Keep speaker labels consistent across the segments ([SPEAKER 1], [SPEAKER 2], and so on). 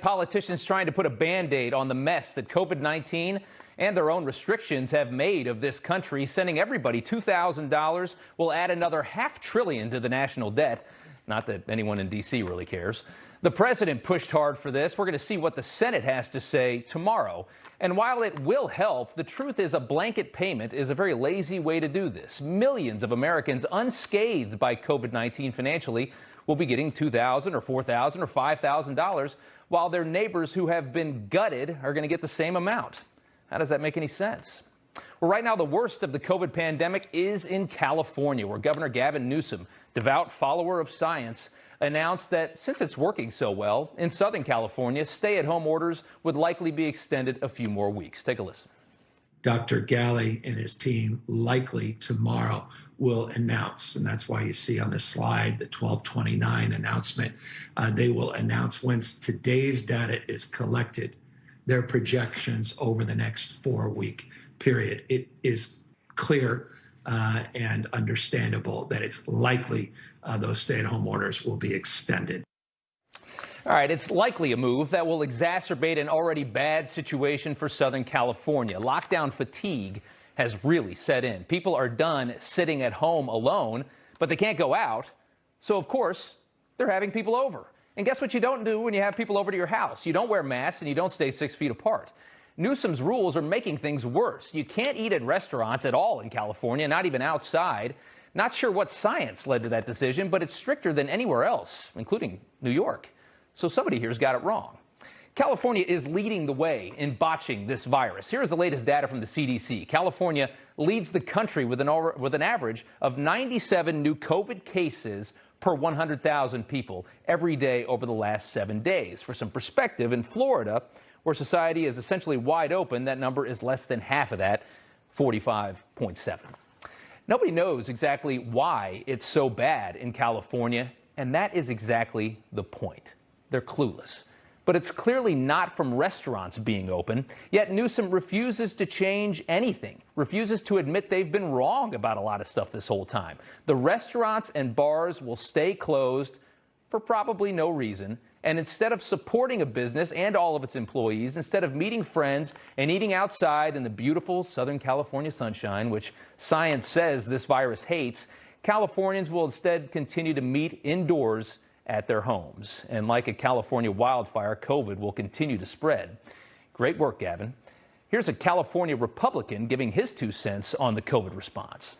[SPEAKER 1] Politicians trying to put a Band-Aid on the mess that COVID-19 and their own restrictions have made of this country. Sending everybody $2,000 will add another $500 billion to the national debt. Not that anyone in D.C. really cares. The president pushed hard for this. We're going to see what the Senate has to say tomorrow. And while it will help, the truth is a blanket payment is a very lazy way to do this. Millions of Americans unscathed by COVID-19 financially will be getting $2,000 or $4,000 or $5,000, while their neighbors who have been gutted are going to get the same amount. How does that make any sense? Well, right now, the worst of the COVID pandemic is in California, where Governor Gavin Newsom, devout follower of science, announced that since it's working so well in Southern California, stay-at-home orders would likely be extended a few more weeks. Take a listen.
[SPEAKER 2] Dr. Galley and his team likely tomorrow will announce, and that's why you see on the slide the 12/29 announcement. They will announce once today's data is collected, their projections over the next 4-week period. It is clear and understandable that it's likely those stay-at-home orders will be extended.
[SPEAKER 1] All right, it's likely a move that will exacerbate an already bad situation for Southern California. Lockdown fatigue has really set in. People are done sitting at home alone, but they can't go out. So, of course, they're having people over. And guess what you don't do when you have people over to your house? You don't wear masks and you don't stay 6 feet apart. Newsom's rules are making things worse. You can't eat at restaurants at all in California, not even outside. Not sure what science led to that decision, but it's stricter than anywhere else, including New York. So somebody here's got it wrong. California is leading the way in botching this virus. Here is the latest data from the CDC. California leads the country with an average of 97 new COVID cases per 100,000 people every day over the last 7 days. For some perspective, in Florida, where society is essentially wide open, that number is less than half of that, 45.7. Nobody knows exactly why it's so bad in California, and that is exactly the point. They're clueless. But it's clearly not from restaurants being open, yet Newsom refuses to change anything, refuses to admit they've been wrong about a lot of stuff this whole time. The restaurants and bars will stay closed for probably no reason, and instead of supporting a business and all of its employees, instead of meeting friends and eating outside in the beautiful Southern California sunshine, which science says this virus hates, Californians will instead continue to meet indoors at their homes. And like a California wildfire, COVID will continue to spread. Great work, Gavin. Here's a California Republican giving his 2 cents on the COVID response.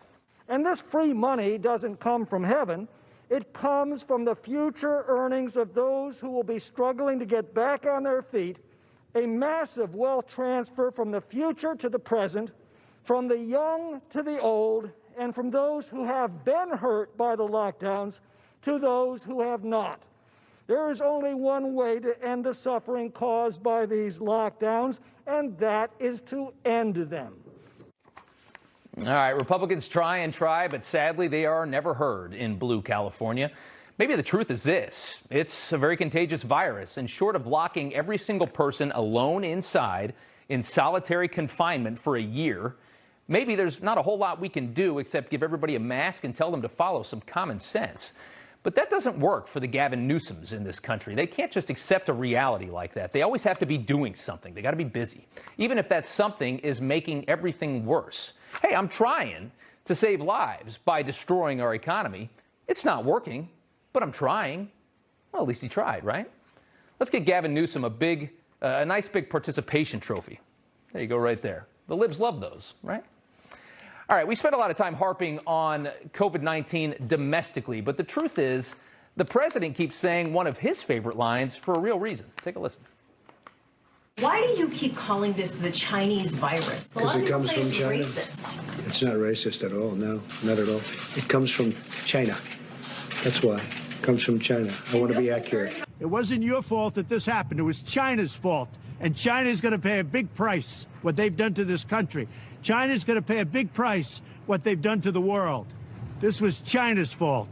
[SPEAKER 3] And this free money doesn't come from heaven. It comes from the future earnings of those who will be struggling to get back on their feet, a massive wealth transfer from the future to the present, from the young to the old, and from those who have been hurt by the lockdowns to those who have not. There is only one way to end the suffering caused by these lockdowns, and that is to end them.
[SPEAKER 1] All right, Republicans try and try, but sadly they are never heard in blue California. Maybe the truth is this: it's a very contagious virus, and short of locking every single person alone inside in solitary confinement for a year, maybe there's not a whole lot we can do except give everybody a mask and tell them to follow some common sense. But that doesn't work for the Gavin Newsoms in this country. They can't just accept a reality like that. They always have to be doing something. They got to be busy, even if that something is making everything worse. Hey, I'm trying to save lives by destroying our economy. It's not working, but I'm trying. Well, at least he tried, right? Let's get Gavin Newsom a nice big participation trophy. There you go, right there. The libs love those, right? All right, we spent a lot of time harping on COVID-19 domestically, but the truth is the president keeps saying one of his favorite lines for a real reason. Take a listen.
[SPEAKER 4] Why do you keep calling this the Chinese virus? A lot of people say it's racist.
[SPEAKER 5] It's not racist at all, no, not at all. It comes from China. That's why. It comes from China. I want to be accurate.
[SPEAKER 6] It wasn't your fault that this happened. It was China's fault. And China's going to pay a big price, what they've done to this country. China's going to pay a big price, what they've done to the world. This was China's fault.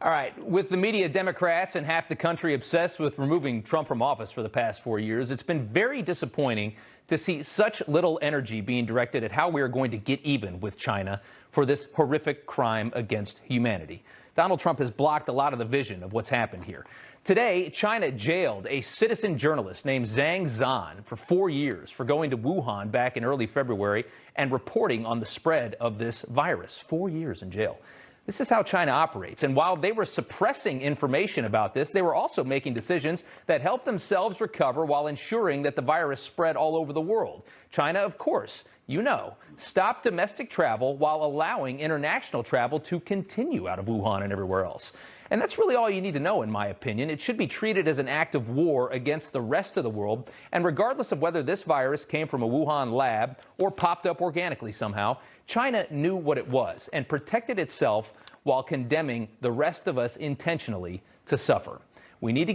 [SPEAKER 1] All right, with the media, Democrats, and half the country obsessed with removing Trump from office for the past 4 years, it's been very disappointing to see such little energy being directed at how we are going to get even with China for this horrific crime against humanity. Donald Trump has blocked a lot of the vision of what's happened here. Today, China jailed a citizen journalist named Zhang Zhan for 4 years for going to Wuhan back in early February and reporting on the spread of this virus. 4 years in jail. This is how China operates. And while they were suppressing information about this, they were also making decisions that helped themselves recover while ensuring that the virus spread all over the world. China, of course, stopped domestic travel while allowing international travel to continue out of Wuhan and everywhere else. And that's really all you need to know, in my opinion. It should be treated as an act of war against the rest of the world. And regardless of whether this virus came from a Wuhan lab or popped up organically somehow, China knew what it was and protected itself while condemning the rest of us intentionally to suffer. We need to